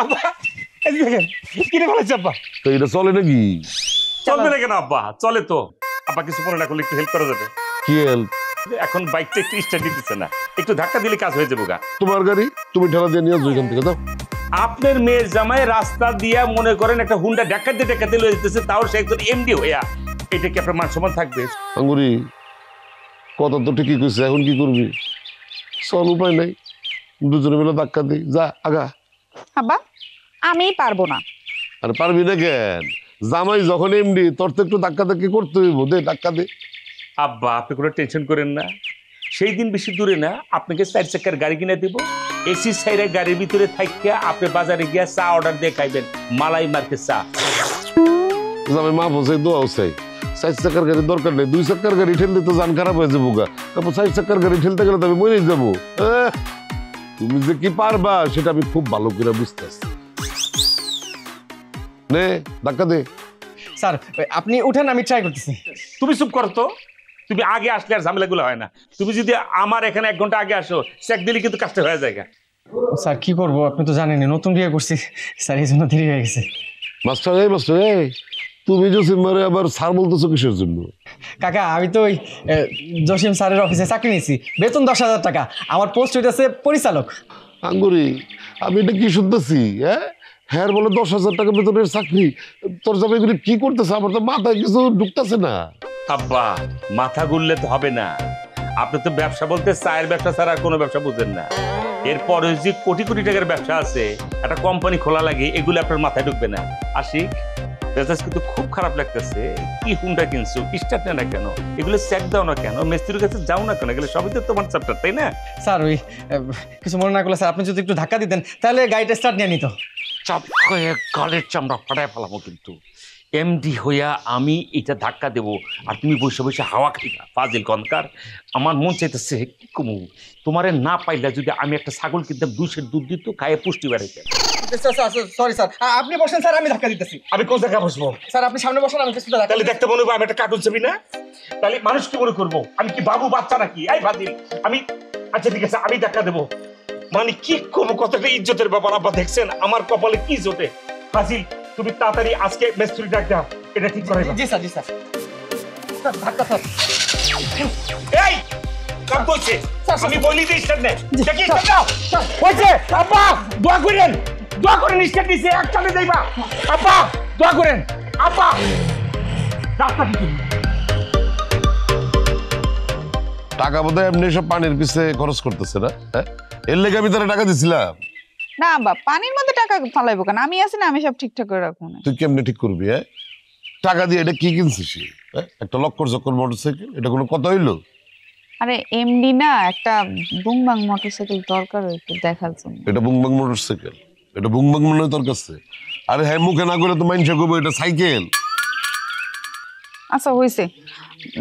আব্বা এই দেখেন কিনে ফেলেছে আব্বা। তো এটা চলে নাকি? চলবে না কেন আব্বা? চলে তো। আব্বা কিছু মনে না করলে একটু হেল্প করা যাবে। কি হেল্প? এখন বাইকটা একটু স্টার্ট দিতেছে না, একটু ধাক্কা দিলে কাজ হয়ে যাবো গা। তোমার গাড়ি, তুমি ঠেলা দিয়ে নিয়ে আসো এখান থেকে। দাও। আপনার মেয়ের জামাই রাস্তা দিয়া মনে করেন একটা হুন্ডা ডাকাতে লয়ে যেতেছে, তাও সে একজন এমডি হইয়া, এটা কি আপনার মান সম্মান থাকবে? আঙ্গুরি কথা তো ঠিকই কইছে, এখন কি করবি? চল, উপায় নাই, দুজনে মিলে ধাক্কা দিই। যা আগা। আব্বা আমি পারবো না। আরে পারবি না কেন? জামাই যখন এমডি, তোর তো একটু ধাক্কা ধাক্কি করতে হইব। দে ধাক্কা দে। আব্বা আপনি কোনো টেনশন করেন না, সেই দিন বেশি দূরে না, আপনাকে 4 চাকার গাড়ি কিনে দেব। এসি সাইডে গাড়ির ভিতরে থাকিয়া আপনি বাজারে গিয়া চা অর্ডার দিয়ে খাইবেন, মালাই মার্কেট চা। জামাই মা বসাই দোয়াও চাই। 4 চাকার গাড়ির দরকার নেই, 2 চাকার গাড়ি ঠেলতে তো জান খারাপ হয়ে যাবো গা। তারপর 4 চাকার গাড়ি ঠেলতে গেলে তো আমি মরেই যাবো। তুমি যে কি পারবা সেটা আমি খুব ভালো করে বুঝতেছি। নে ধাক্কা দে। স্যার আপনি উঠেন, আমি ট্রাই করতেছি। তুমি চুপ করো তো, তুমি আগে আসলে আর ঝামেলাগুলো হয় না। তুমি যদি আমার এখানে 1 ঘন্টা আগে আসো, চেক দিলে কিন্তু কাজটা হয়ে যায়। স্যার কি করবো, আপনি তো জানেনই নতুন বিয়ে করছি স্যার, এই জন্য দেরি হয়ে গেছে। মাস্টার তুমি জসিমারে আবার স্যার বলতেছো কিসের জন্য? কাকা আমি তো ওই জসিম স্যারের অফিসে চাকরি নিয়েছি, বেতন 10,000 টাকা, আমার পোস্ট হইতেছে পরিচালক। আঙ্গুরি আমি এটা কি শুনতেছি? হ্যাঁ বলে 10,000 টাকা বেতনের চাকরি। তোর জামাইগুলি কি করতেছে? আমার তো মাথায় কিছু ঢুকতেছে না। আব্বা মাথা ঘুরলে তো হবে না, আপনি তো ব্যবসা বলতে চায়ের ব্যবসা ছাড়া আর কোনো ব্যবসা বুঝেন না। এরপরে যে কোটি কোটি টাকার ব্যবসা আছে, একটা কোম্পানি খোলা লাগে, এগুলো আপনার মাথায় ঢুকবে না। আশিক মেজাজ কিন্তু খুব খারাপ লাগতেছে। কি হুন্ডা কিনছো, স্টার্ট না কেন, এগুলো চেক দাও না কেন, মিস্ত্রির কাছে যাও না কেন, এগুলো সবই তো তোমার চ্যাপ্টার, তাই না? স্যার ওই কিছু মনে না করলে স্যার, আপনি যদি একটু ধাক্কা দিতেন তাহলে গাড়িটা স্টার্ট নিয়ে নিত। চাপ হয়ে গালের চামড়া ফাটায় ফেলাবো কিন্তু। এমডি হইয়া আমি এটা ধাক্কা দেবো আর তুমি বসে বসে হাওয়া খাইবা, ফাজিল কনকার। আমার মন চাইতেছে কি কমু, তোমারে না পাইলে যদি আমি একটা ছাগল কিনতাম, 2 সের দুধ দিত, খাইয়ে পুষ্টি বাড়াইতে। সরি স্যার, আপনি বসেন স্যার, আমি ধাক্কা দিতেছি। আমি কোন জায়গায় বসবো? স্যার আপনি সামনে বসেন, আমি কিছুটা ধাক্কা তাহলে দেখতে মনে হবে আমি একটা কার্টুন ছবি না? তাহলে মানুষ কি মনে করবো? আমি কি বাবু বাচ্চা নাকি? এই ফাজিল আমি, আচ্ছা ঠিক আছে আমি ধাক্কা দেবো। মানে কি করবো, কতটা ইজ্জতের ব্যাপার। আব্বা দেখছেন আমার কপালে কি জোটে। ফাজিল তুমি তাড়াতাড়ি আজকে মিস্ত্রি ডাক দাও, এটা ঠিক করে। জি স্যার, জি স্যার। স্যার ধাক্কা স্যার। এই কাম করছে, আমি বলি দিই স্যার নে দেখি স্যার, দাও হইছে। আব্বা দোয়া করেন, দোয়া করেন, স্টার্ট দিছে, একসাথে যাইবা। আব্বা দোয়া করেন, আব্বা রাস্তা দিতে। টাকা বোধহয় এমনি সব পানির পিছে খরচ করতেছে না? এর লেগে আমি তারা টাকা দিছিলাম। না আব্বা পানির মধ্যে টাকা ফালাইবো কেন? আমি আছি না, আমি সব ঠিকঠাক করে রাখবো না। তুই কেমনে ঠিক করবি? টাকা দিয়ে এটা কি কিনছিস? একটা লক্কর চক্কর মোটরসাইকেল, এটা কোনো কথা হইলো? আরে এমডি না, একটা বুংবাং মোটরসাইকেল দরকার হইতো দেখার জন্য। এটা বুংবাং মোটরসাইকেল? এটা বুংবাং মনে হয় তোর কাছে? আরে হ্যাঁ মুখে না করে তো মানুষে কইবো এটা সাইকেল। আচ্ছা হইছে,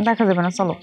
দেখা যাবে না, চলো।